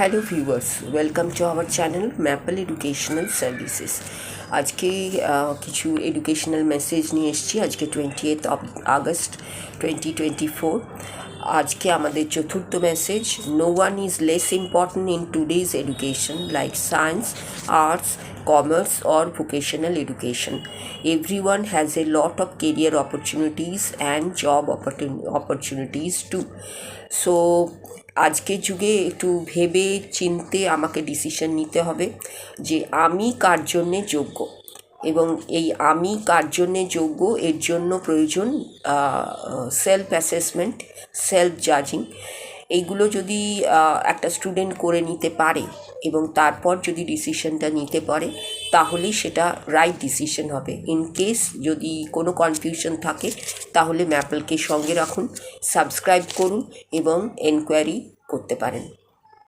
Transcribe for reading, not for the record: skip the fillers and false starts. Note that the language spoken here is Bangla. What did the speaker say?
Hello viewers, welcome to our channel maple educational services. আজকে কিছু এডুকেশনাল মেসেজ নিয়ে এসেছি। আজকে 28 আগস্ট 2024। আজকে আমাদের চতুর্থ message, no one is less important in today's education like science, arts, commerce or vocational education. Everyone has a lot of career opportunities and job opportunities too. So আজকের যুগে একটু ভেবে চিনতে আমাকে ডিসিশন নিতে হবে যে আমি কার জন্যে যোগ্য, এবং এই আমি কার জন্যে যোগ্য এর জন্য প্রয়োজন সেলফ অ্যাসেসমেন্ট, সেলফ জাজিং। এইগুলো যদি একটা স্টুডেন্ট করে নিতে পারে এবং তারপর যদি ডিসিশনটা নিতে পারে, তাহলেই সেটা রাইট ডিসিশন হবে। ইন কেস যদি কোনো কনফিউশন থাকে তাহলে ম্যাপলকে সঙ্গে রাখুন, সাবস্ক্রাইব করুন এবং এনকোয়ারি করতে পারেন।